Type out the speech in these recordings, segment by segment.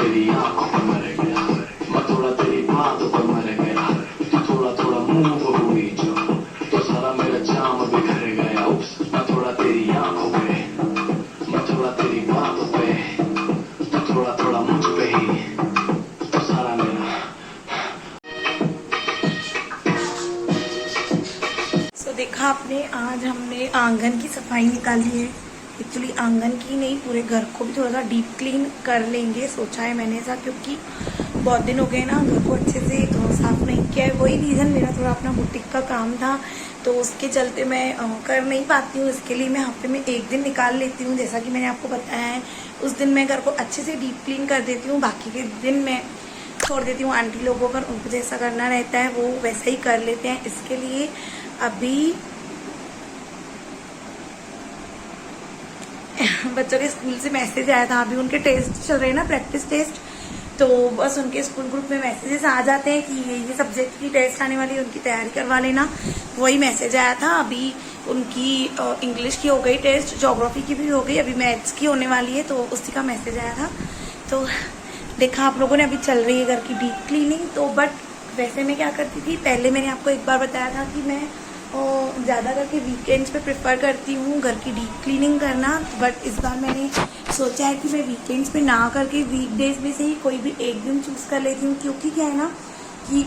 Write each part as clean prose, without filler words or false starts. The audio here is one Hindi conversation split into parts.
तेरी आंखों पे मर गया, मैं थोड़ा तेरी बातों पे मर गया, थोड़ा थोड़ा मुंह को हुई जो तो सारा मेरा जाम बिखर गया। उप्स, मैं थोड़ा तेरी आंखों पे, मैं थोड़ा तेरी बातों पे, तो थोड़ा थोड़ा मुझ पे ही तो सारा मेरा। तो देखा आपने, आज हमने आंगन की सफाई निकाली है। एक्चुअली आंगन की नहीं, पूरे घर को भी थोड़ा सा डीप क्लीन कर लेंगे सोचा है मैंने ऐसा, क्योंकि बहुत दिन हो गए ना घर को अच्छे से साफ नहीं किया है। वही रीज़न, मेरा थोड़ा अपना बुटीक का काम था तो उसके चलते मैं कर नहीं पाती हूँ। इसके लिए मैं हफ्ते में एक दिन निकाल लेती हूँ, जैसा कि मैंने आपको बताया है। उस दिन मैं घर को अच्छे से डीप क्लीन कर देती हूँ, बाकी के दिन मैं छोड़ देती हूँ आंटी लोगों पर, उनको जैसा करना रहता है वो वैसा ही कर लेते हैं। इसके लिए अभी बच्चों के स्कूल से मैसेज आया था, अभी उनके टेस्ट चल रहे हैं ना, प्रैक्टिस टेस्ट, तो बस उनके स्कूल ग्रुप में मैसेजेस आ जाते हैं कि ये सब्जेक्ट की टेस्ट आने वाली है, उनकी तैयारी करवा लेना। वही मैसेज आया था। अभी उनकी इंग्लिश की हो गई टेस्ट, ज्योग्राफी की भी हो गई, अभी मैथ्स की होने वाली है, तो उसी का मैसेज आया था। तो देखा आप लोगों ने, अभी चल रही है घर की डीप क्लीनिंग। तो बट वैसे मैं क्या करती थी, पहले मैंने आपको एक बार बताया था कि मैं ज़्यादा करके वीकेंड्स पे प्रेफर करती हूँ घर की डीप क्लीनिंग करना। बट इस बार मैंने सोचा है कि मैं वीकेंड्स पे ना करके वीकडेज में से ही कोई भी एक दिन चूज़ कर लेती हूँ, क्योंकि क्या है ना कि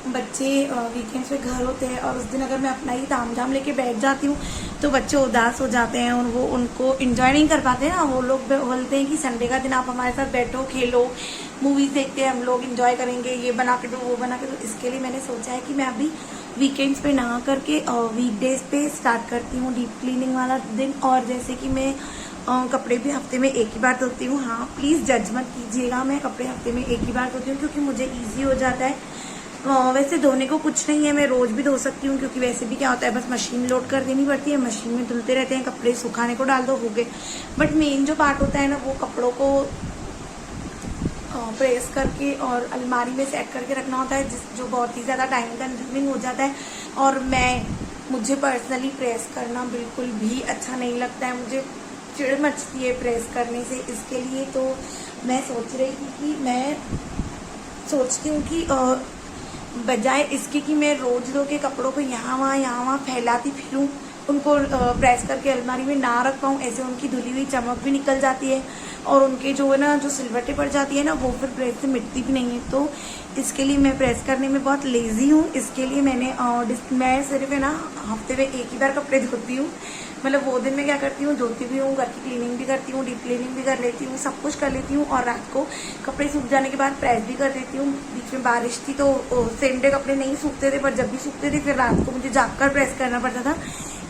बच्चे वीकेंड्स पे घर होते हैं और उस दिन अगर मैं अपना ही तामझाम लेके बैठ जाती हूँ तो बच्चे उदास हो जाते हैं और वो उनको एंजॉय नहीं कर पाते ना। वो लोग बोलते हैं कि संडे का दिन आप हमारे साथ बैठो, खेलो, मूवीज़ देखते हैं, हम लोग एंजॉय करेंगे, ये बना के दो, वो बना के दो। इसके लिए मैंने सोचा है कि मैं अभी वीकेंड्स पे ना करके वीकडेज पे स्टार्ट करती हूँ डीप क्लीनिंग वाला दिन। और जैसे कि मैं कपड़े भी हफ्ते में एक ही बार धोती हूँ। हाँ, प्लीज़ जज मत कीजिएगा, मैं कपड़े हफ्ते में एक ही बार धोती हूँ क्योंकि मुझे ईजी हो जाता है। वैसे धोने को कुछ नहीं है, मैं रोज़ भी धो सकती हूँ, क्योंकि वैसे भी क्या होता है, बस मशीन लोड कर देनी पड़ती है, मशीन में धुलते रहते हैं कपड़े, सुखाने को डाल दो, हो गए। बट मेन जो पार्ट होता है ना, वो कपड़ों को प्रेस करके और अलमारी में सेट करके रखना होता है, जो बहुत ही ज़्यादा टाइम कंज्यूमिंग हो जाता है। और मुझे पर्सनली प्रेस करना बिल्कुल भी अच्छा नहीं लगता है, मुझे चिढ़ मचती है प्रेस करने से। इसके लिए तो मैं सोच रही थी कि मैं सोचती हूँ कि बजाय इसके कि मैं रोज़ धो के कपड़ों को यहाँ वहाँ फैलाती फिरूँ, उनको प्रेस करके अलमारी में ना रख पाऊँ, ऐसे उनकी धुली हुई चमक भी निकल जाती है और उनके जो है ना, जो सिलवटें पड़ जाती है ना, वो फिर प्रेस से मिटती भी नहीं है। तो इसके लिए मैं प्रेस करने में बहुत लेज़ी हूँ। इसके लिए मैं सिर्फ है ना हफ्ते में एक ही बार कपड़े धोती हूँ। मतलब वो दिन मैं क्या करती हूँ, धोती भी हूँ, घर की क्लीनिंग भी करती हूँ, डीप क्लीनिंग भी कर लेती हूँ, सब कुछ कर लेती हूँ और रात को कपड़े सूख जाने के बाद प्रेस भी कर देती हूँ। बीच में बारिश थी तो सेम डे कपड़े नहीं सूखते थे, पर जब भी सूखते थे फिर रात को मुझे जाकर प्रेस करना पड़ता था।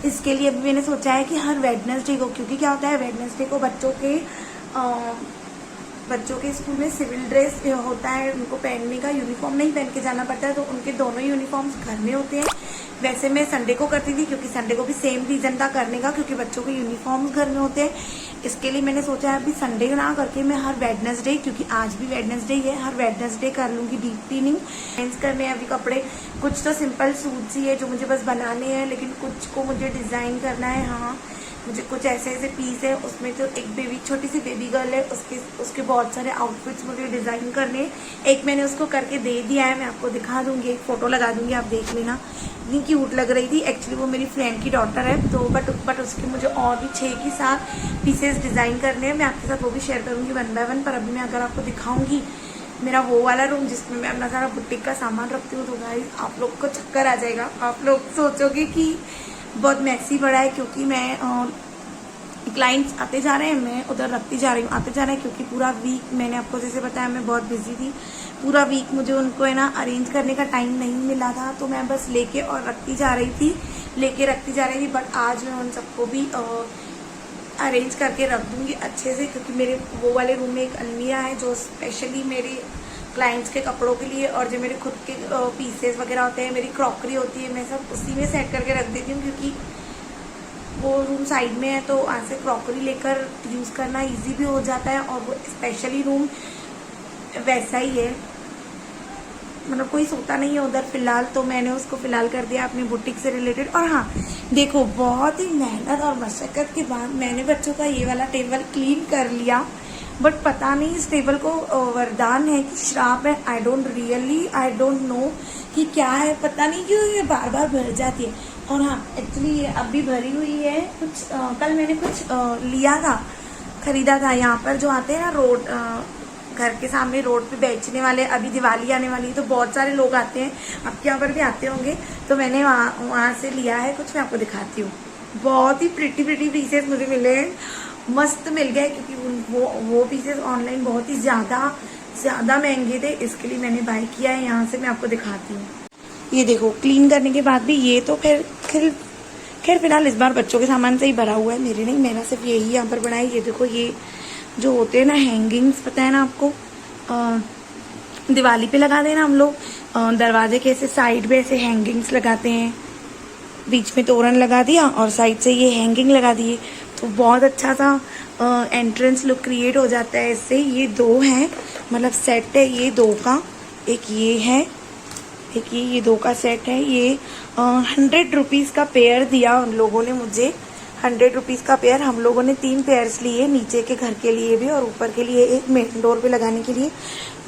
इसके लिए अभी मैंने सोचा है कि हर वेडनेसडे को, क्योंकि क्या होता है वेडनेसडे को बच्चों के स्कूल में सिविल ड्रेस होता है, उनको पहनने का, यूनिफॉर्म नहीं पहन के जाना पड़ता है, तो उनके दोनों यूनिफॉर्म्स घर में होते हैं। वैसे मैं संडे को करती थी, क्योंकि संडे को भी सेम रीज़न था करने का, क्योंकि बच्चों के यूनिफॉर्म्स घर में होते हैं। इसके लिए मैंने सोचा है अभी संडे ना करके मैं हर वेडनेसडे, क्योंकि आज भी वेडनेसडे ही है, हर वेडनेसडे कर लूँगी डीप क्लीनिंग। चेंज करने अभी कपड़े, कुछ तो सिंपल सूट्स ही है जो मुझे बस बनाने हैं, लेकिन कुछ को मुझे डिज़ाइन करना है। हाँ, मुझे कुछ ऐसे पीस है, उसमें तो एक छोटी सी बेबी गर्ल है, उसके बहुत सारे आउटफिट्स मुझे डिज़ाइन करने। एक मैंने उसको करके दे दिया है, मैं आपको दिखा दूंगी, एक फ़ोटो लगा दूंगी, आप देख लेना। इतनी क्यूट लग रही थी। एक्चुअली वो मेरी फ्रेंड की डॉटर है, तो बट उसके मुझे और भी 6 की 7 पीसेस डिज़ाइन करने हैं। मैं आपके साथ वो भी शेयर करूँगी 1 बाय 1। पर अभी मैं अगर आपको दिखाऊँगी मेरा वो वाला रूम जिसमें मैं अपना सारा बुटीक का सामान रखती हूँ, तो गाइस आप लोग को चक्कर आ जाएगा। आप लोग सोचोगे कि बहुत मैसी पड़ा है, क्योंकि मैं क्लाइंट्स आते जा रहे हैं, मैं उधर रखती जा रही हूँ, आते जा रहे हैं, क्योंकि पूरा वीक मैंने आपको जैसे बताया मैं बहुत बिजी थी। पूरा वीक मुझे उनको है ना अरेंज करने का टाइम नहीं मिला था, तो मैं बस लेके और रखती जा रही थी। बट आज मैं उन सबको भी अरेंज करके रख दूँगी अच्छे से, क्योंकि मेरे वो वाले रूम में एक अलमीरा है जो स्पेशली मेरे क्लाइंट्स के कपड़ों के लिए, और जो मेरे खुद के पीसेस वगैरह होते हैं, मेरी क्रॉकरी होती है, मैं सब उसी में सेट करके रख देती हूँ, क्योंकि वो रूम साइड में है, तो वहाँ से क्रॉकरी लेकर यूज़ करना इजी भी हो जाता है। और वो स्पेशली रूम वैसा ही है, मतलब कोई सोता नहीं है उधर फ़िलहाल, तो मैंने उसको फ़िलहाल कर दिया अपनी बुटीक से रिलेटेड। और हाँ देखो, बहुत ही मेहनत और मशक्क़त के बाद मैंने बच्चों का ये वाला टेबल क्लीन कर लिया। बट पता नहीं इस टेबल को वरदान है कि श्राप है, आई डोंट नो कि क्या है, पता नहीं क्यों ये बार बार भर जाती है। और हाँ, एक्चुअली ये अब भी भरी हुई है। कुछ कल मैंने कुछ लिया था, खरीदा था। यहाँ पर जो आते हैं ना रोड, घर के सामने रोड पे बेचने वाले, अभी दिवाली आने वाली है तो बहुत सारे लोग आते हैं, आपके यहाँ पर भी आते होंगे, तो मैंने वहाँ से लिया है कुछ, मैं आपको दिखाती हूँ। बहुत ही प्रिटी पीसेस मुझे मिले हैं, मस्त मिल गए, क्योंकि वो पीसेस ऑनलाइन बहुत ही ज़्यादा महंगे थे, इसके लिए मैंने बाय किया है। यहाँ से मैं आपको दिखाती हूँ। ये देखो, क्लीन करने के बाद भी ये तो खैर फिलहाल इस बार बच्चों के सामान से ही भरा हुआ है, मेरे नहीं, मेरा सिर्फ यही यहाँ पर बना है। ये देखो, ये जो होते हैं ना हैंगिंग्स, पता है ना आपको, दिवाली पे लगा देना हम लोग, दरवाजे के ऐसे साइड में ऐसे हैंगिंग्स लगाते हैं, बीच में तोरण लगा दिया और साइड से ये हैंगिंग लगा दिए, तो बहुत अच्छा सा एंट्रेंस लुक क्रिएट हो जाता है इससे। ये 2 हैं, मतलब सेट है ये 2 का, एक ये है, एक ये 2 का सेट है। ये 100 रुपीज़ का पेयर दिया उन लोगों ने मुझे, 100 रुपीज़ का पेयर। हम लोगों ने 3 पेयर्स लिए, नीचे के घर के लिए भी और ऊपर के लिए एक, मेन डोर पे लगाने के लिए।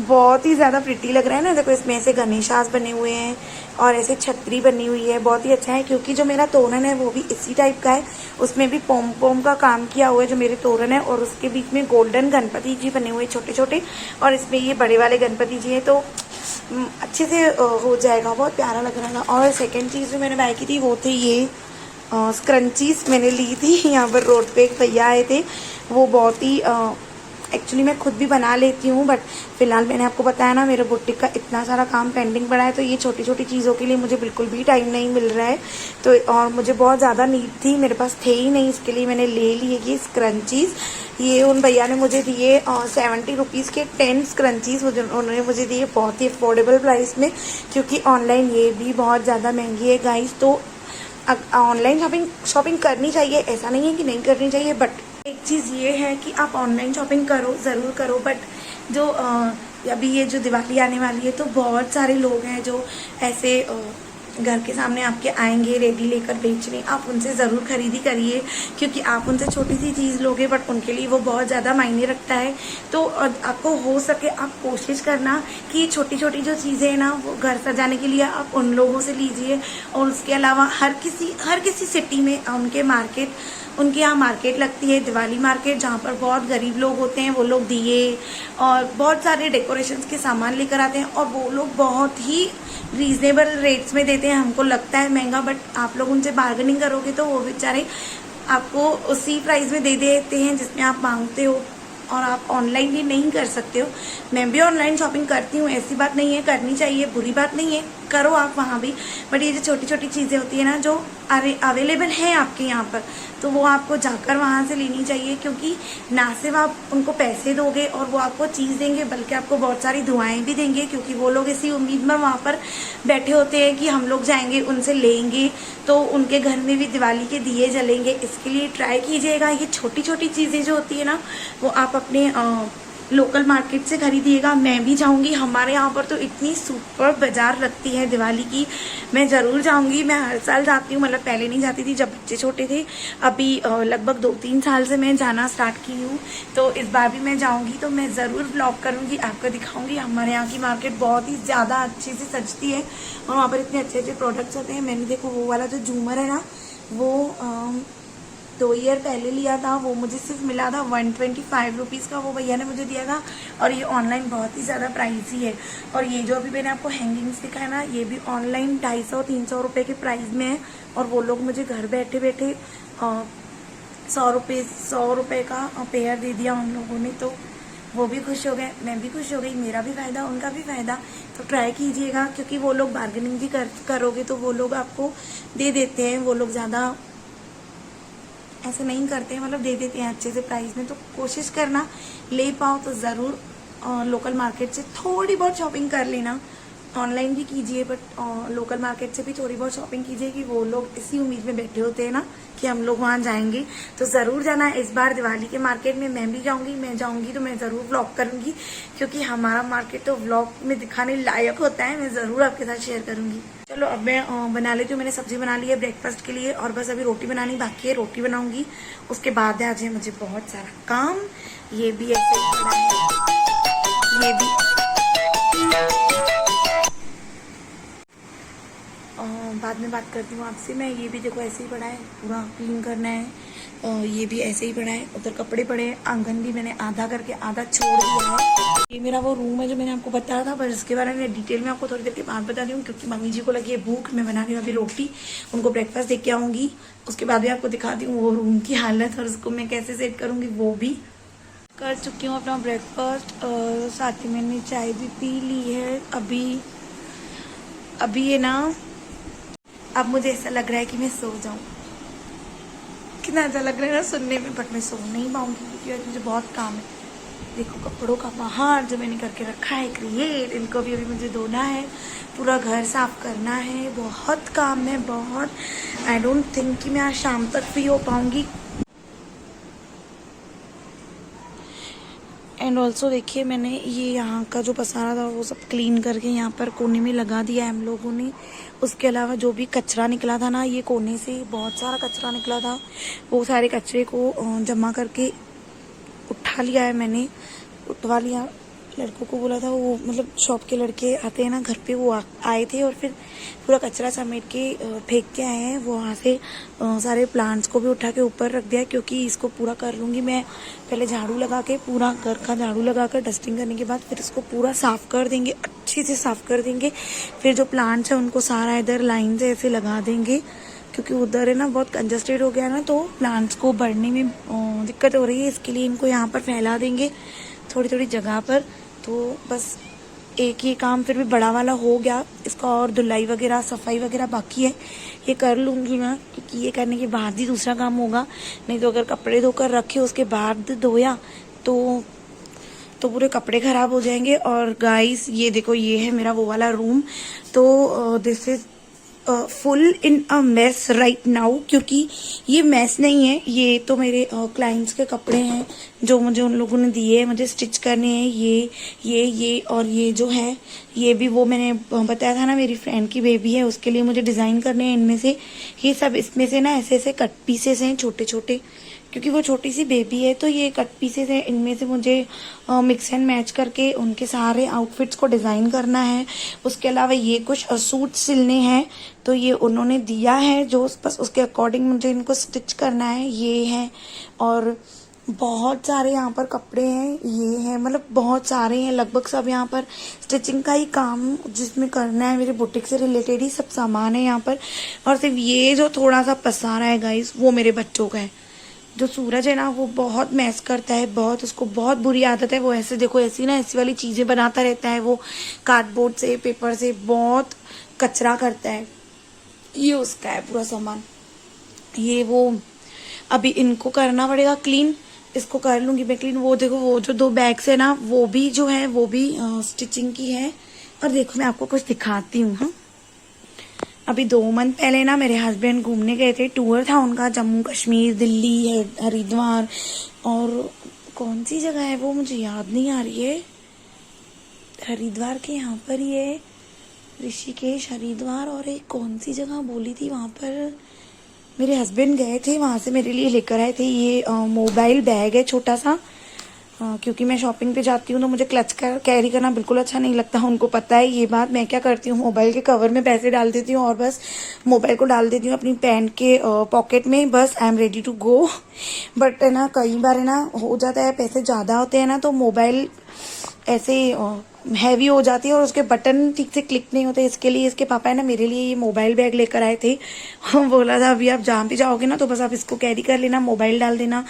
बहुत ही ज़्यादा प्रिटी लग रहा है ना, देखो इसमें ऐसे गणेशास बने हुए हैं और ऐसे छतरी बनी हुई है, बहुत ही अच्छा है। क्योंकि जो मेरा तोरण है वो भी इसी टाइप का है, उसमें भी पोम का काम किया हुआ है जो मेरे तोरण है, और उसके बीच में गोल्डन गणपति जी बने हुए छोटे छोटे, और इसमें ये बड़े वाले गणपति जी हैं, तो अच्छे से हो जाएगा, बहुत प्यारा लग रहा था। और सेकेंड चीज़ जो मैंने बाय की थी वो थे ये स्क्रंचीज मैंने ली थी। यहाँ पर रोड पे एक भैया आए थे, वो बहुत ही एक्चुअली मैं खुद भी बना लेती हूँ, बट फिलहाल मैंने आपको बताया ना मेरे बुटीक का इतना सारा काम पेंडिंग पड़ा है, तो ये छोटी छोटी चीज़ों के लिए मुझे बिल्कुल भी टाइम नहीं मिल रहा है। तो और मुझे बहुत ज़्यादा नीड थी, मेरे पास थे ही नहीं, इसके लिए मैंने ले लिए ये स्क्रंचीज। ये उन भैया ने मुझे दिए 70 रुपीज़ के 10 स्क्रंचीज उन्होंने मुझे दिए बहुत ही अफोर्डेबल प्राइस में, क्योंकि ऑनलाइन ये भी बहुत ज़्यादा महंगी है गाइस। तो ऑनलाइन शॉपिंग करनी चाहिए, ऐसा नहीं है कि नहीं करनी चाहिए, बट एक चीज़ ये है कि आप ऑनलाइन शॉपिंग करो, ज़रूर करो, बट जो अभी ये जो दिवाली आने वाली है तो बहुत सारे लोग हैं जो ऐसे घर के सामने आपके आएंगे रेडी लेकर बेचने, आप उनसे ज़रूर खरीदी करिए, क्योंकि आप उनसे छोटी सी चीज़ लोगे बट उनके लिए वो बहुत ज़्यादा मायने रखता है। तो आपको हो सके आप कोशिश करना कि छोटी छोटी जो चीज़ें हैं ना वो घर सजाने के लिए आप उन लोगों से लीजिए। और उसके अलावा हर किसी सिटी में उनके यहाँ मार्केट लगती है, दिवाली मार्केट, जहाँ पर बहुत गरीब लोग होते हैं, वो लोग दिए और बहुत सारे डेकोरेशंस के सामान लेकर आते हैं, और वो लोग बहुत ही रीजनेबल रेट्स में देते हैं। हमको लगता है महंगा, बट आप लोग उनसे बार्गेनिंग करोगे तो वो बेचारे आपको उसी प्राइस में दे देते हैं जिसमें आप मांगते हो, और आप ऑनलाइन ये नहीं कर सकते हो। मैं भी ऑनलाइन शॉपिंग करती हूँ, ऐसी बात नहीं है, करनी चाहिए, बुरी बात नहीं है, करो आप वहाँ भी, बट ये जो छोटी छोटी चीज़ें होती है ना जो अवेलेबल है आपके यहाँ पर, तो वो आपको जाकर वहाँ से लेनी चाहिए, क्योंकि ना सिर्फ आप उनको पैसे दोगे और वो आपको चीज़ देंगे, बल्कि आपको बहुत सारी दुआएं भी देंगे, क्योंकि वो लोग इसी उम्मीद में वहाँ पर बैठे होते हैं कि हम लोग जाएंगे उनसे लेंगे तो उनके घर में भी दिवाली के दिए जलेंगे। इसके लिए ट्राई कीजिएगा, ये छोटी छोटी चीज़ें जो होती है ना वो आप अपने लोकल मार्केट से खरीदिएगा। मैं भी जाऊंगी, हमारे यहाँ पर तो इतनी सुपर बाजार लगती है दिवाली की, मैं ज़रूर जाऊंगी। मैं हर साल जाती हूँ, मतलब पहले नहीं जाती थी जब बच्चे छोटे थे, अभी लगभग 2-3 साल से मैं जाना स्टार्ट की हूँ, तो इस बार भी मैं जाऊंगी, तो मैं ज़रूर ब्लॉग करूँगी, आपको दिखाऊंगी। हमारे यहाँ की मार्केट बहुत ही ज़्यादा अच्छे से सजती है और वहाँ पर इतने अच्छे अच्छे प्रोडक्ट्स होते हैं। मैंने देखो वो वाला जो झूमर है ना वो 2 ईयर पहले लिया था, वो मुझे सिर्फ मिला था 125 रुपीज़ का, वो भैया ने मुझे दिया था, और ये ऑनलाइन बहुत ही ज़्यादा प्राइसी है। और ये जो अभी मैंने आपको हैंगिंग्स दिखाया ना, ये भी ऑनलाइन 250-300 रुपये के प्राइस में है, और वो लोग मुझे घर बैठे बैठे 100 रुपये का पेयर दे दिया उन लोगों ने, तो वो भी खुश हो गए, मैं भी खुश हो गई, मेरा भी फ़ायदा उनका भी फ़ायदा। तो ट्राई कीजिएगा, क्योंकि वो लोग बार्गेनिंग भी करोगे तो वो लोग आपको दे देते हैं, वो लोग ज़्यादा ऐसे नहीं करते हैं, मतलब दे देते हैं अच्छे से प्राइस में। तो कोशिश करना ले पाओ तो ज़रूर लोकल मार्केट से थोड़ी बहुत शॉपिंग कर लेना, ऑनलाइन भी कीजिए, बट लोकल मार्केट से भी थोड़ी बहुत शॉपिंग कीजिए, कि वो लोग इसी उम्मीद में बैठे होते हैं ना कि हम लोग वहाँ जाएंगे। तो ज़रूर जाना इस बार दिवाली के मार्केट में, मैं भी जाऊँगी, मैं जाऊँगी तो मैं ज़रूर व्लॉग करूँगी, क्योंकि हमारा मार्केट तो व्लॉग में दिखाने लायक होता है, मैं ज़रूर आपके साथ शेयर करूँगी। चलो अब मैं बना लेती हूँ, मैंने सब्जी बना ली है ब्रेकफास्ट के लिए, और बस अभी रोटी बनानी बाकी है, रोटी बनाऊंगी, उसके बाद आज है मुझे बहुत सारा काम, ये भी ऐसे ही पड़ा है, ये भी बाद में बात करती हूँ आपसे मैं। ये भी देखो ऐसे ही पड़ा है, पूरा क्लीन करना है। ये भी ऐसे ही पड़ा है, उधर कपड़े पड़े हैं, आंगन भी मैंने आधा करके आधा छोड़ दिया है। ये मेरा वो रूम है जो मैंने आपको बताया था, पर इसके बारे में डिटेल में आपको थोड़ी देर के बाद बता रही हूँ, क्योंकि मम्मी जी को लगी है भूख। मैं बना रही हूँ अभी रोटी, उनको ब्रेकफास्ट दे के आऊँगी, उसके बाद भी आपको दिखाती हूँ वो रूम की हालत और उसको मैं कैसे सेट करूँगी वो भी। कर चुकी हूँ अपना ब्रेकफास्ट और साथ ही मैंने चाय भी पी ली है। अभी ये ना, अब मुझे ऐसा लग रहा है कि मैं सो जाऊँ। कितना अच्छा लग रहा है ना सुनने में, बट मैं सो नहीं पाऊंगी क्योंकि आज मुझे बहुत काम है। देखो कपड़ों का बाहर जो मैंने करके रखा है क्रिएट, इनको भी अभी मुझे धोना है, पूरा घर साफ करना है, बहुत काम है बहुत। आई डोंट थिंक कि मैं आज शाम तक फ्री हो पाऊंगी। एंड ऑल्सो देखिए मैंने ये यहाँ का जो पसारा था वो सब क्लीन करके यहाँ पर कोने में लगा दिया है हम लोगों ने। उसके अलावा जो भी कचरा निकला था ना, ये कोने से बहुत सारा कचरा निकला था, वो सारे कचरे को जमा करके उठा लिया है मैंने, उठवा लिया। लड़कों को बोला था, वो मतलब शॉप के लड़के आते हैं ना घर पे, वो आए थे और फिर पूरा कचरा समेट के फेंक के आए हैं। वो वहाँ से सारे प्लांट्स को भी उठा के ऊपर रख दिया, क्योंकि इसको पूरा कर लूँगी मैं। पहले झाड़ू लगा के, पूरा घर का झाड़ू लगा कर डस्टिंग करने के बाद फिर इसको पूरा साफ़ कर देंगे, अच्छे से साफ़ कर देंगे। फिर जो प्लांट्स है उनको सारा इधर लाइन से ऐसे लगा देंगे, क्योंकि उधर है ना बहुत कंजस्टेड हो गया ना, तो प्लांट्स को बढ़ने में दिक्कत हो रही है। इसके लिए इनको यहाँ पर फैला देंगे थोड़ी थोड़ी जगह पर। तो बस एक ये काम फिर भी बड़ा वाला हो गया, इसका और धुलाई वगैरह सफाई वगैरह बाकी है, ये कर लूँगी मैं, क्योंकि ये करने के बाद ही दूसरा काम होगा। नहीं तो अगर कपड़े धोकर रखे उसके बाद धोया तो पूरे कपड़े खराब हो जाएंगे। और गाइस ये देखो, ये है मेरा वो वाला रूम। तो this is full in a mess right now, क्योंकि ये मेस नहीं है, ये तो मेरे क्लाइंट्स के कपड़े हैं जो मुझे उन लोगों ने दिए हैं, मुझे स्टिच करने हैं। ये और ये जो है, ये भी वो मैंने बताया था ना मेरी फ्रेंड की बेबी है, उसके लिए मुझे डिज़ाइन करने हैं। इनमें से ये सब, इसमें से ना ऐसे ऐसे कट पीसेस हैं छोटे छोटे, क्योंकि वो छोटी सी बेबी है तो ये कट पीसेस हैं। इनमें से मुझे मिक्स एंड मैच करके उनके सारे आउटफिट्स को डिज़ाइन करना है। उसके अलावा ये कुछ सूट सिलने हैं, तो ये उन्होंने दिया है, जो बस उसके अकॉर्डिंग मुझे इनको स्टिच करना है। ये है, और बहुत सारे यहाँ पर कपड़े हैं, ये है, मतलब बहुत सारे हैं, लगभग सब यहाँ पर स्टिचिंग का ही काम जिसमें करना है, मेरे बुटीक से रिलेटेड ही सब सामान है यहाँ पर। और सिर्फ ये जो थोड़ा सा पसारा है गाइस, वो मेरे बच्चों का है। जो सूरज है ना, वो बहुत मैस करता है, बहुत, उसको बहुत बुरी आदत है। वो ऐसे देखो, ऐसी ना ऐसी वाली चीज़ें बनाता रहता है, वो कार्डबोर्ड से, पेपर से बहुत कचरा करता है। ये उसका है पूरा सामान। ये वो अभी इनको करना पड़ेगा क्लीन, इसको कर लूँगी मैं क्लीन। वो देखो, वो जो 2 बैग्स है ना, वो भी जो है वो भी स्टिचिंग की है। और देखो मैं आपको कुछ दिखाती हूँ। हाँ, अभी 2 मंथ पहले ना मेरे हस्बैंड घूमने गए थे, टूर था उनका, जम्मू कश्मीर, दिल्ली, हरिद्वार, और कौन सी जगह है वो मुझे याद नहीं आ रही है। हरिद्वार के यहाँ पर ही है, ऋषिकेश, हरिद्वार, और एक कौन सी जगह बोली थी, वहाँ पर मेरे हस्बैंड गए थे, वहाँ से मेरे लिए लेकर आए थे। ये मोबाइल बैग है छोटा सा, क्योंकि मैं शॉपिंग पे जाती हूँ तो मुझे क्लच कैरी करना बिल्कुल अच्छा नहीं लगता, उनको पता है ये बात। मैं क्या करती हूँ, मोबाइल के कवर में पैसे डाल देती हूँ और बस मोबाइल को डाल देती हूँ अपनी पैंट के पॉकेट में, बस I am ready to go. But है ना, कई बार है ना हो जाता है, पैसे ज़्यादा होते हैं ना, तो मोबाइल ऐसे हैवी हो जाती है और उसके बटन ठीक से क्लिक नहीं होते। इसके लिए इसके पापा है ना मेरे लिए ये मोबाइल बैग लेकर आए थे। बोला था अभी आप जहाँ भी जाओगे ना तो बस आप इसको कैरी कर लेना, मोबाइल डाल देना,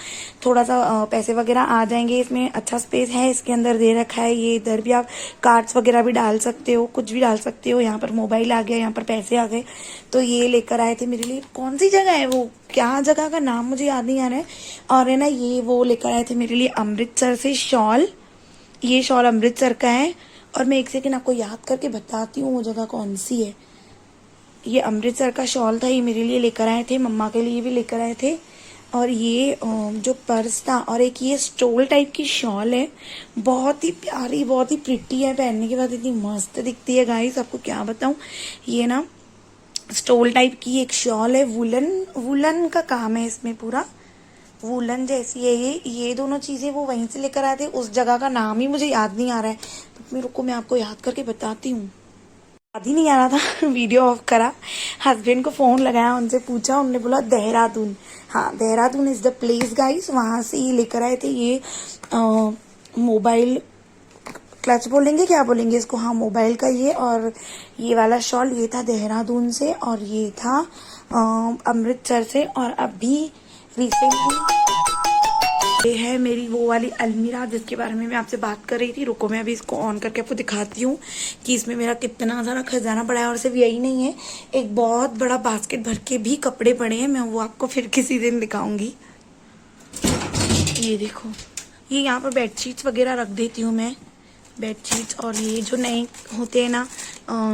थोड़ा सा पैसे वगैरह आ जाएंगे। इसमें अच्छा स्पेस है, इसके अंदर दे रखा है। ये इधर भी आप कार्ड्स वगैरह भी डाल सकते हो, कुछ भी डाल सकते हो। यहाँ पर मोबाइल आ गया, यहाँ पर पैसे आ गए, तो ये लेकर आए थे मेरे लिए। कौन सी जगह है वो, क्या जगह का नाम मुझे याद नहीं आ रहा है। और है ना, ये वो लेकर आए थे मेरे लिए अमृतसर से शॉल। ये शॉल अमृतसर का है, और मैं एक सेकंड आपको याद करके बताती हूँ वो जगह कौन सी है। ये अमृतसर का शॉल था, ये मेरे लिए लेकर आए थे, मम्मा के लिए भी लेकर आए थे। और ये जो पर्स था, और एक ये स्टोल टाइप की शॉल है, बहुत ही प्यारी, बहुत ही प्रिटी है, पहनने के बाद इतनी मस्त दिखती है गाइस, आपको क्या बताऊँ। ये ना स्टोल टाइप की एक शॉल है, वुलन का काम है इसमें पूरा। वूलन जैसी है ये दोनों चीजें वो वहीं से लेकर आए थे। उस जगह का नाम ही मुझे याद नहीं आ रहा है, बट रुको मैं आपको याद करके बताती हूँ। याद ही नहीं आ रहा था। वीडियो ऑफ करा, हस्बैंड को फोन लगाया, उनसे पूछा, उन्होंने बोला देहरादून। हाँ, Dehradun is the place guys. वहां से ये लेकर आए थे ये मोबाइल क्लच बोलेंगे, क्या बोलेंगे इसको, हाँ मोबाइल का ये। और ये वाला शॉल ये था देहरादून से, और ये था अमृतसर से। और अभी रिसेंटली ये है मेरी वो वाली अलमीरा जिसके बारे में मैं आपसे बात कर रही थी। रुको मैं अभी इसको ऑन करके आपको दिखाती हूँ कि इसमें मेरा कितना सारा खजाना पड़ा है। और सिर्फ यही नहीं है, एक बहुत बड़ा बास्केट भर के भी कपड़े पड़े हैं, मैं वो आपको फिर किसी दिन दिखाऊंगी। ये देखो, ये यहाँ पर बेडशीट्स वगैरह रख देती हूँ मैं, बेडशीट्स। और ये जो नए होते हैं ना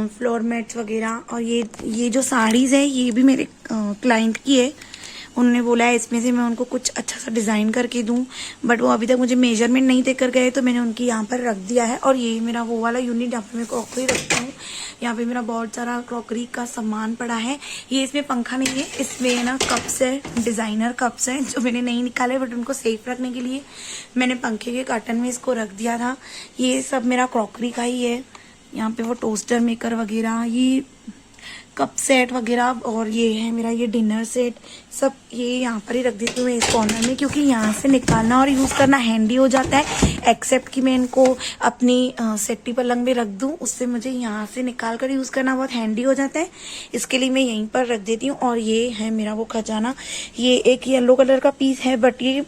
फ्लोर मैट्स वगैरह। और ये जो साड़ीज है ये भी मेरे क्लाइंट की है। उन्होंने बोला है इसमें से मैं उनको कुछ अच्छा सा डिज़ाइन करके दूं, बट वो अभी तक मुझे मेजरमेंट नहीं देकर गए, तो मैंने उनकी यहाँ पर रख दिया है। और ये मेरा वो वाला यूनिट जहाँ पे मैं क्रॉकरी रखती हूँ, यहाँ पे मेरा बहुत सारा क्रॉकरी का सामान पड़ा है। ये इसमें पंखा नहीं है, इसमें ना कप्स है, डिज़ाइनर कप्स हैं जो मैंने नहीं निकाले, बट उनको सेफ रखने के लिए मैंने पंखे के कर्टन में इसको रख दिया था। ये सब मेरा क्रॉकरी का ही है। यहाँ पे वो टोस्टर मेकर वगैरह, ये कप सेट वगैरह, और ये है मेरा ये डिनर सेट, सब ये यहाँ पर ही रख देती हूँ मैं इस कॉर्नर में, क्योंकि यहाँ से निकालना और यूज़ करना हैंडी हो जाता है। एक्सेप्ट कि मैं इनको अपनी सेट्टी पलंग में रख दूँ, उससे मुझे यहाँ से निकाल कर यूज़ करना बहुत हैंडी हो जाता है। इसके लिए मैं यहीं पर रख देती हूँ। और ये है मेरा वो खजाना, ये एक येलो कलर का पीस है, बट ये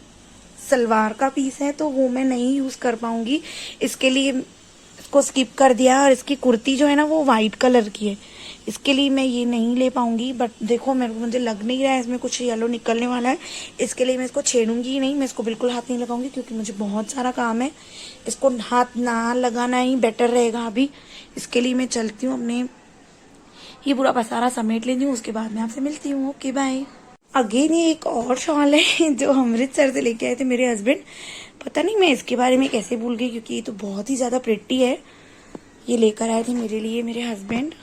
सलवार का पीस है तो वो मैं नहीं यूज़ कर पाऊँगी, इसके लिए इसको स्किप कर दिया। और इसकी कुर्ती जो है ना वो वाइट कलर की है, इसके लिए मैं ये नहीं ले पाऊंगी। बट देखो मुझे लग नहीं रहा है इसमें कुछ येलो निकलने वाला है, इसके लिए मैं इसको छेड़ूंगी ही नहीं, मैं इसको बिल्कुल हाथ नहीं लगाऊंगी, क्योंकि मुझे बहुत सारा काम है। इसको हाथ ना लगाना ही बेटर रहेगा अभी। इसके लिए मैं चलती हूँ, अपने ये पूरा पसारा समेट लेती हूँ, उसके बाद मैं आपसे मिलती हूँ। Okay bye. अगेन ये एक और शॉल है जो अमृतसर से लेके आए थे मेरे हस्बैंड। पता नहीं मैं इसके बारे में कैसे भूल गई, क्योंकि ये तो बहुत ही ज्यादा प्रिटी है। ये लेकर आए थे मेरे लिए मेरे हस्बैंड।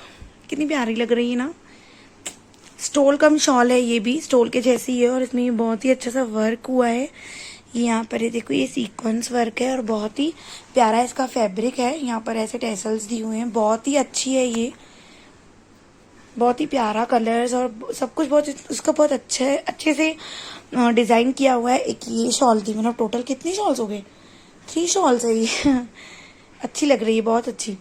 कितनी प्यारी लग रही है ना, स्टोल कम शॉल है, ये भी स्टोल के जैसी है। और इसमें बहुत ही अच्छा सा वर्क हुआ है। ये यहाँ पर ये देखो, ये सीक्वेंस वर्क है और बहुत ही प्यारा इसका फैब्रिक है। यहाँ पर ऐसे टेसल्स दिए हुए हैं, बहुत ही अच्छी है ये, बहुत ही प्यारा कलर्स और सब कुछ बहुत उसका बहुत अच्छा है, अच्छे से डिजाइन किया हुआ है। एक ये शॉल थी, मतलब टोटल कितनी शॉल्स हो गए, 3 शॉल्स है ये। अच्छी लग रही है, बहुत अच्छी।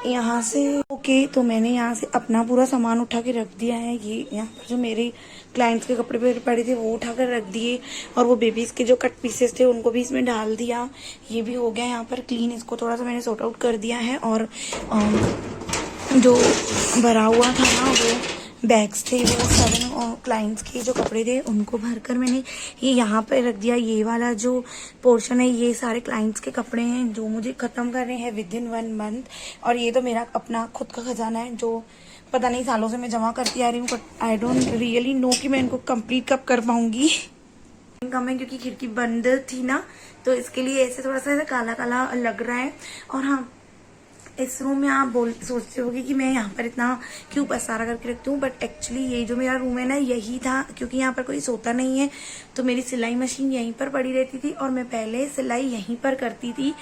यहाँ से ओके, तो मैंने यहाँ से अपना पूरा सामान उठा के रख दिया है। ये यहाँ पर जो मेरे क्लाइंट्स के कपड़े पड़े थे वो उठा कर रख दिए, और वो बेबीज के जो कट पीसेस थे उनको भी इसमें डाल दिया। ये भी हो गया यहाँ पर क्लीन, इसको थोड़ा सा मैंने सॉर्ट आउट कर दिया है। और जो भरा हुआ था ना वो बैग्स थे, वो 7 क्लाइंट्स के जो कपड़े थे उनको भरकर मैंने ये यहाँ पे रख दिया। ये वाला जो पोर्शन है ये सारे क्लाइंट्स के कपड़े हैं जो मुझे खत्म करने हैं विदिन 1 मंथ। और ये तो मेरा अपना खुद का खजाना है जो पता नहीं सालों से मैं जमा करती आ रही हूँ, but I don't really know कि मैं इनको कंप्लीट कब कर पाऊंगी। कम है क्योंकि खिड़की बंद थी ना, तो इसके लिए ऐसे थोड़ा सा काला काला लग रहा है। और हाँ, इस रूम में आप सोचते होगे कि मैं यहाँ पर इतना क्यों पसारा करके रखती हूँ, बट एक्चुअली ये जो मेरा रूम है ना यही था, क्योंकि यहाँ पर कोई सोता नहीं है, तो मेरी सिलाई मशीन यहीं पर पड़ी रहती थी और मैं पहले सिलाई यहीं पर करती थी।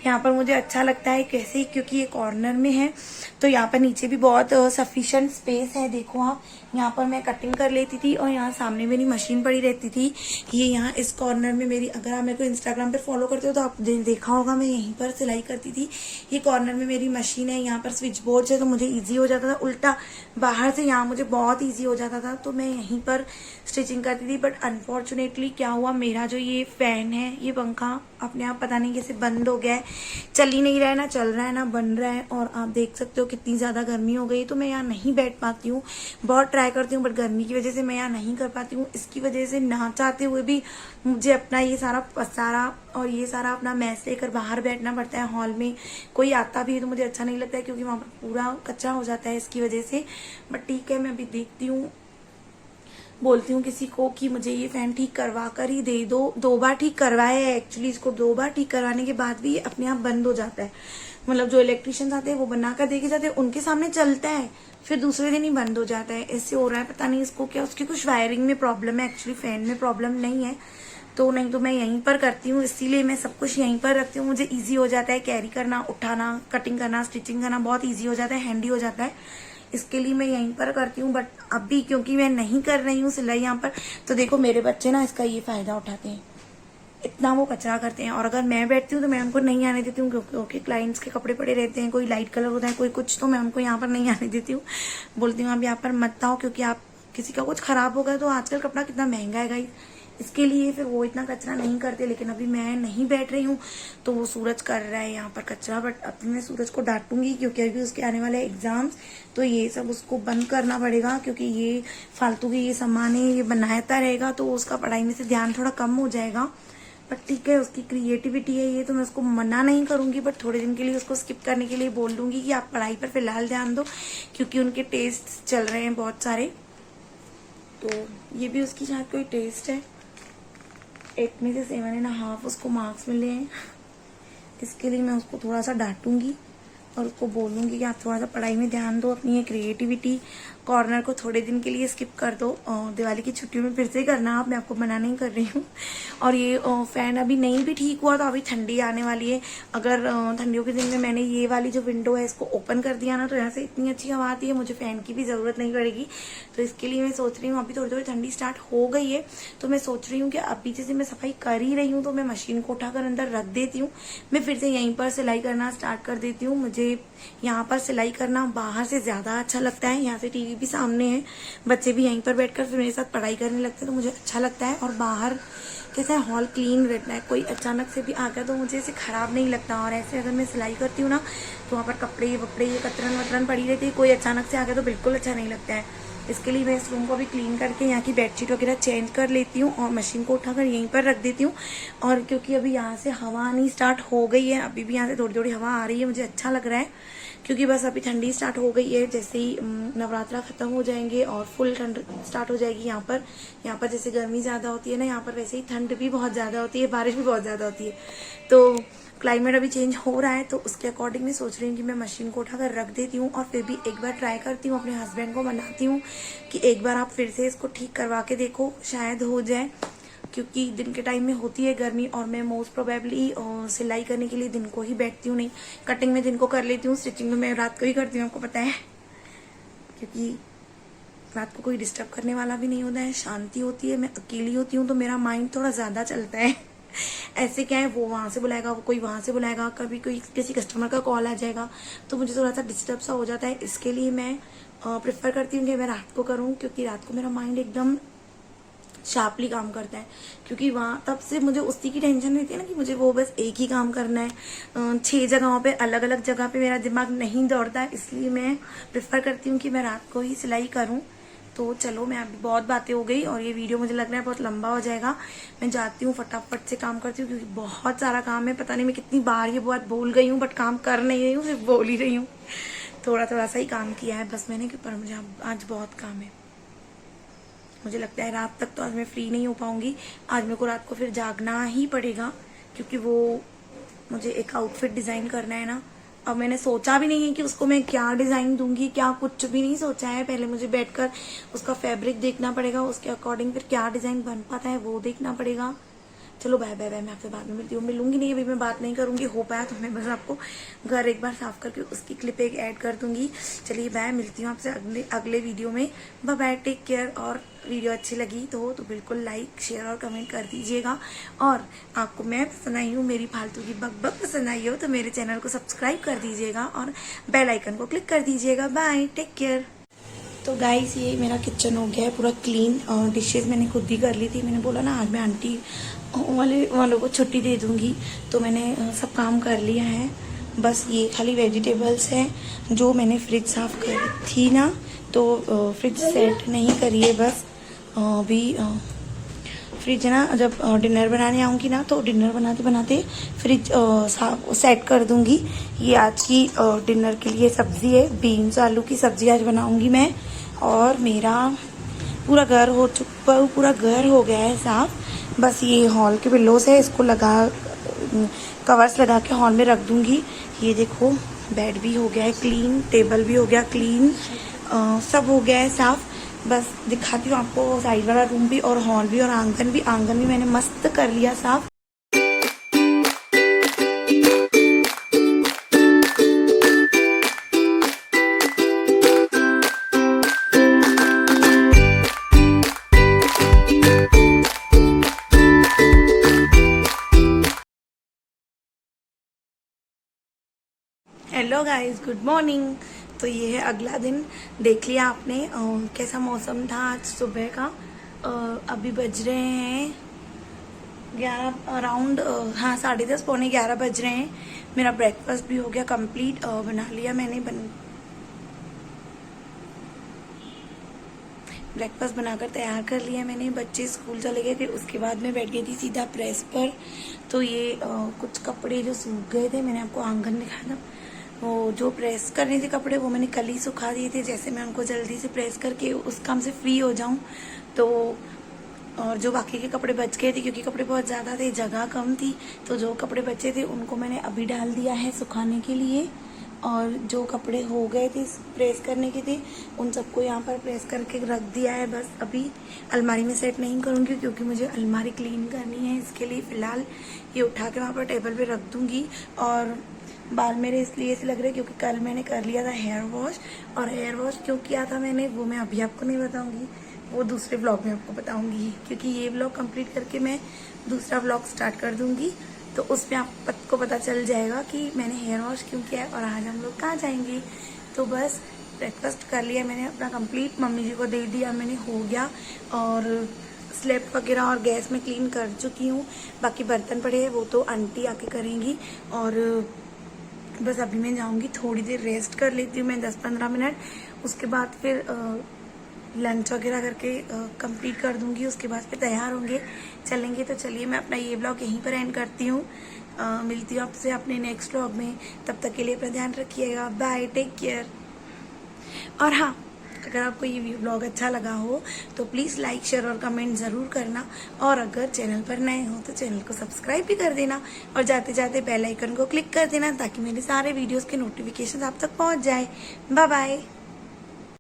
यहाँ पर मुझे अच्छा लगता है कैसे, क्योंकि ये कॉर्नर में है, तो यहाँ पर नीचे भी बहुत सफिशिएंट स्पेस है। देखो आप, यहाँ पर मैं कटिंग कर लेती थी और यहाँ सामने मेरी मशीन पड़ी रहती थी। ये यहाँ इस कॉर्नर में मेरी, अगर आप मेरे को इंस्टाग्राम पर फॉलो करते हो तो आप देखा होगा मैं यहीं पर सिलाई करती थी। ये कॉर्नर में मेरी मशीन है, यहाँ पर स्विच बोर्ड है, तो मुझे इजी हो जाता था। उल्टा बाहर से यहाँ मुझे बहुत इजी हो जाता था, तो मैं यहीं पर स्टिचिंग करती थी। बट अनफॉर्चुनेटली क्या हुआ, मेरा जो ये फैन है, ये पंखा अपने आप पता नहीं कैसे बंद हो गया है, चल ही नहीं रहा है, ना चल रहा है ना बन रहा है। और आप देख सकते हो कितनी ज्यादा गर्मी हो गई, तो मैं यहाँ नहीं बैठ पाती हूँ। बहुत ट्राई करती हूँ बट गर्मी की वजह से मैं यहाँ नहीं कर पाती हूँ। इसकी वजह से ना चाहते हुए भी मुझे अपना ये सारा पसारा और ये सारा अपना मैस लेकर बाहर बैठना पड़ता है। हॉल में कोई आता भी है तो मुझे अच्छा नहीं लगता है, क्योंकि वहां पर पूरा कचरा हो जाता है इसकी वजह से। बट ठीक है, मैं अभी देखती हूँ बोलती हूँ किसी को कि मुझे ये फैन ठीक करवा कर ही दे दो। 2 बार ठीक करवाए है एक्चुअली, इसको 2 बार ठीक करवाने के बाद भी ये अपने आप बंद हो जाता है। मतलब जो इलेक्ट्रिशियन आते हैं वो बना कर देके जाते हैं, उनके सामने चलता है, फिर दूसरे दिन ही बंद हो जाता है। ऐसे हो रहा है, पता नहीं इसको क्या, उसकी कुछ वायरिंग में प्रॉब्लम है, एक्चुअली फैन में प्रॉब्लम नहीं है। तो नहीं तो मैं यहीं पर करती हूँ, इसीलिए मैं सब कुछ यहीं पर रखती हूँ। मुझे इजी हो जाता है कैरी करना, उठाना, कटिंग करना, स्टिचिंग करना बहुत इजी हो जाता है, हैंडी हो जाता है। इसके लिए मैं यहीं पर करती हूँ। बट अभी क्योंकि मैं नहीं कर रही हूँ सिलाई यहाँ पर, तो देखो मेरे बच्चे ना इसका ये फायदा उठाते हैं, इतना वो कचरा करते हैं। और अगर मैं बैठती हूँ तो मैं उनको नहीं आने देती हूँ, क्योंकि क्लाइंट्स के कपड़े पड़े रहते हैं, कोई लाइट कलर होता है, कोई कुछ, तो मैं उनको यहाँ पर नहीं आने देती हूँ। बोलती हूँ आप यहाँ पर मत आओ, क्योंकि आप किसी का कुछ खराब होगा तो आजकल कपड़ा कितना महंगा है गाइस, इसके लिए फिर वो इतना कचरा नहीं करते। लेकिन अभी मैं नहीं बैठ रही हूँ तो वो सूरज कर रहा है यहाँ पर कचरा। बट अभी मैं सूरज को डांटूंगी, क्योंकि अभी उसके आने वाले एग्जाम्स, तो ये सब उसको बंद करना पड़ेगा, क्योंकि ये फालतू के ये सामान है, ये बनाता रहेगा तो उसका पढ़ाई में से ध्यान थोड़ा कम हो जाएगा। बट ठीक है, उसकी क्रिएटिविटी है ये, तो मैं उसको मना नहीं करूंगी, बट थोड़े दिन के लिए उसको स्किप करने के लिए बोल दूंगी कि आप पढ़ाई पर फिलहाल ध्यान दो, क्योंकि उनके टेस्ट चल रहे हैं बहुत सारे। तो ये भी उसकी शायद कोई टेस्ट है, 8 में से 7.5 उसको मार्क्स मिले हैं। इसके लिए मैं उसको थोड़ा सा डांटूंगी और उसको बोलूंगी कि आप थोड़ा सा पढ़ाई में ध्यान दो, अपनी ये क्रिएटिविटी कॉर्नर को थोड़े दिन के लिए स्किप कर दो, दिवाली की छुट्टियों में फिर से करना आप, मैं आपको मना नहीं कर रही हूँ। और ये फैन अभी नहीं भी ठीक हुआ तो अभी ठंडी आने वाली है। अगर ठंडियों के दिन में मैंने ये वाली जो विंडो है इसको ओपन कर दिया ना, तो यहाँ से इतनी अच्छी हवा आती है, मुझे फैन की भी जरूरत नहीं पड़ेगी। तो इसके लिए मैं सोच रही हूँ, अभी थोड़ी थोड़ी ठंडी स्टार्ट हो गई है, तो मैं सोच रही हूँ कि अभी जैसे मैं सफाई कर ही रही हूँ तो मैं मशीन को उठाकर अंदर रख देती हूँ, मैं फिर से यहीं पर सिलाई करना स्टार्ट कर देती हूँ। मुझे यहाँ पर सिलाई करना बाहर से ज्यादा अच्छा लगता है, यहाँ से टीवी भी सामने है, बच्चे भी यहीं पर बैठकर फिर मेरे साथ पढ़ाई करने लगते हैं, तो मुझे अच्छा लगता है। और बाहर कैसा है, हॉल क्लीन रहता है, कोई अचानक से भी आ गया तो मुझे इसे खराब नहीं लगता। और ऐसे अगर मैं सिलाई करती हूँ ना तो वहाँ पर कपड़े वपड़े ये कतरन वतरन पड़ी रहती है, कोई अचानक से आ गया तो बिल्कुल अच्छा नहीं लगता है। इसके लिए मैं इस रूम को भी क्लीन करके यहाँ की बेडशीट वगैरह चेंज कर लेती हूँ और मशीन को उठाकर यहीं पर रख देती हूँ। और क्योंकि अभी यहाँ से हवा आनी स्टार्ट हो गई है, अभी भी यहाँ से थोड़ी थोड़ी हवा आ रही है, मुझे अच्छा लग रहा है, क्योंकि बस अभी ठंडी स्टार्ट हो गई है। जैसे ही नवरात्रा खत्म हो जाएंगे और फुल ठंड स्टार्ट हो जाएगी यहाँ पर जैसे गर्मी ज्यादा होती है ना यहाँ पर, वैसे ही ठंड भी बहुत ज्यादा होती है, बारिश भी बहुत ज्यादा होती है। तो क्लाइमेट अभी चेंज हो रहा है, तो उसके अकॉर्डिंग मैं सोच रही हूँ कि मैं मशीन को उठाकर रख देती हूँ और फिर भी एक बार ट्राई करती हूँ, अपने हस्बैंड को मनाती हूँ कि एक बार आप फिर से इसको ठीक करवा के देखो, शायद हो जाए। क्योंकि दिन के टाइम में होती है गर्मी और मैं मोस्ट प्रोबेबली सिलाई करने के लिए दिन को ही बैठती हूँ, नहीं कटिंग में दिन को कर लेती हूँ, स्टिचिंग में मैं रात को ही करती हूँ, आपको पता है, क्योंकि रात को कोई डिस्टर्ब करने वाला भी नहीं होता है, शांति होती है, मैं अकेली होती हूँ, तो मेरा माइंड थोड़ा ज्यादा चलता है। ऐसे क्या है, वो वहां से बुलाएगा, वो कोई वहां से बुलाएगा, कभी कोई किसी कस्टमर का कॉल आ जाएगा, तो मुझे थोड़ा सा डिस्टर्ब सा हो जाता है। इसके लिए मैं प्रेफर करती हूँ कि मैं रात को करूँ, क्योंकि रात को मेरा माइंड एकदम शार्पली काम करता है, क्योंकि वहाँ तब से मुझे उसी की टेंशन रहती है ना कि मुझे वो बस एक ही काम करना है, 6 जगहों पे अलग अलग जगह पे मेरा दिमाग नहीं दौड़ता है। इसलिए मैं प्रेफर करती हूँ कि मैं रात को ही सिलाई करूँ। तो चलो, मैं अभी बहुत बातें हो गई और ये वीडियो मुझे लग रहा है बहुत लंबा हो जाएगा, मैं जाती हूँ फटाफट से काम करती हूँ, क्योंकि बहुत सारा काम है। पता नहीं मैं कितनी बार ये बात बोल गई हूँ, बट काम कर नहीं रही हूँ, सिर्फ बोल ही रही हूँ। थोड़ा थोड़ा सा ही काम किया है बस मैंने, पर मुझे आज बहुत काम है। मुझे लगता है रात तक तो आज मैं फ्री नहीं हो पाऊंगी, आज मेरे को रात को फिर जागना ही पड़ेगा, क्योंकि वो मुझे एक आउटफिट डिजाइन करना है ना। अब मैंने सोचा भी नहीं है कि उसको मैं क्या डिजाइन दूंगी, क्या कुछ भी नहीं सोचा है। पहले मुझे बैठकर उसका फैब्रिक देखना पड़ेगा, उसके अकॉर्डिंग फिर क्या डिजाइन बन पाता है वो देखना पड़ेगा। चलो बाय बाय बाय, मैं आपसे बाद में मिलती हूँ। मिलूंगी नहीं, अभी मैं बात नहीं करूंगी, हो पाया तो मैं बस आपको घर एक बार साफ करके उसकी क्लिप एक ऐड कर दूंगी। चलिए बाय, मिलती हूँ आपसे अगले वीडियो में। Bye bye, take care. और वीडियो अच्छी लगी तो बिल्कुल लाइक शेयर और कमेंट कर दीजिएगा। और आपको मैं पसंद आई हूँ, मेरी फालतू की बकबक पसंद आई हो तो मेरे चैनल को सब्सक्राइब कर दीजिएगा और बेल आइकन को क्लिक कर दीजिएगा। Bye, take care. तो गाइस, ये मेरा किचन हो गया है पूरा क्लीन, और डिशेज मैंने खुद ही कर ली थी। मैंने बोला ना आज मैं आंटी वालों को छुट्टी दे दूंगी, तो मैंने सब काम कर लिया है। बस ये खाली वेजिटेबल्स हैं जो मैंने फ्रिज साफ करी थी ना, तो फ्रिज सेट नहीं करी है बस अभी। फ्रिज ना जब डिनर बनाने आऊँगी ना, तो डिनर बनाते बनाते फ्रिज सेट कर दूंगी। ये आज की डिनर के लिए सब्जी है, बीन्स आलू की सब्जी आज बनाऊंगी मैं। और मेरा पूरा घर हो चुका, पूरा घर हो गया है साफ। बस ये हॉल के पिल्लोस है, इसको कवर्स लगा के हॉल में रख दूंगी। ये देखो बेड भी हो गया है क्लीन, टेबल भी हो गया क्लीन, सब हो गया है साफ। बस दिखाती हूँ आपको साइड वाला रूम भी और हॉल भी और आंगन भी। आंगन भी मैंने मस्त कर लिया साफ। Hello guys, good morning. तो ये है अगला दिन। देख लिया आपने कैसा मौसम था आज सुबह का। अभी बज रहे हैं 11 अराउंड, हाँ 10:30 पौने 11 बज रहे हैं। मेरा ब्रेकफास्ट भी हो गया कंप्लीट, बना लिया मैंने। ब्रेकफास्ट बनाकर तैयार कर लिया मैंने। बच्चे स्कूल चले गए, फिर उसके बाद मैं बैठ गई थी सीधा प्रेस पर। तो ये कुछ कपड़े जो सूख गए थे, मैंने आपको आंगन दिखाया था, वो जो प्रेस करने थे कपड़े वो मैंने कल ही सुखा दिए थे। जैसे मैं उनको जल्दी से प्रेस करके उस काम से फ्री हो जाऊं तो। और जो बाकी के कपड़े बच गए थे, क्योंकि कपड़े बहुत ज़्यादा थे, जगह कम थी, तो जो कपड़े बचे थे उनको मैंने अभी डाल दिया है सुखाने के लिए। और जो कपड़े हो गए थे प्रेस करने के थे, उन सबको यहाँ पर प्रेस करके रख दिया है। बस अभी अलमारी में सेट नहीं करूँगी, क्योंकि मुझे अलमारी क्लीन करनी है। इसके लिए फ़िलहाल ये उठा के वहाँ पर टेबल पे रख दूँगी। और बाल मेरे इसलिए ऐसे लग रहे हैं क्योंकि कल मैंने कर लिया था हेयर वॉश। और हेयर वॉश क्यों किया था मैंने, वो मैं अभी आपको नहीं बताऊँगी, वो दूसरे व्लॉग में आपको बताऊँगी। क्योंकि ये व्लॉग कंप्लीट करके मैं दूसरा व्लॉग स्टार्ट कर दूँगी, तो उसमें आपको पता चल जाएगा कि मैंने हेयर वॉश क्यों किया है और आज हम लोग कहाँ जाएंगे। तो बस ब्रेकफास्ट कर लिया मैंने अपना कंप्लीट, मम्मी जी को दे दिया मैंने, हो गया। और स्लैब वगैरह और गैस में क्लीन कर चुकी हूँ। बाकी बर्तन पड़े हैं, वो तो आंटी आके करेंगी। और बस अभी मैं जाऊँगी, थोड़ी देर रेस्ट कर लेती हूँ मैं 10-15 मिनट। उसके बाद फिर लंच वगैरह करके कंप्लीट कर दूंगी। उसके बाद फिर तैयार होंगे, चलेंगे। तो चलिए मैं अपना ये ब्लॉग यहीं पर एंड करती हूँ। मिलती हूँ आपसे अपने नेक्स्ट ब्लॉग में। तब तक के लिए अपना ध्यान रखिएगा। Bye, take care. और हाँ, अगर आपको ये ब्लॉग अच्छा लगा हो तो प्लीज़ लाइक, शेयर और कमेंट ज़रूर करना। और अगर चैनल पर नए हो तो चैनल को सब्सक्राइब भी कर देना। और जाते जाते बेल आइकन को क्लिक कर देना, ताकि मेरे सारे वीडियोज़ के नोटिफिकेशन आप तक पहुँच जाए। Bye bye.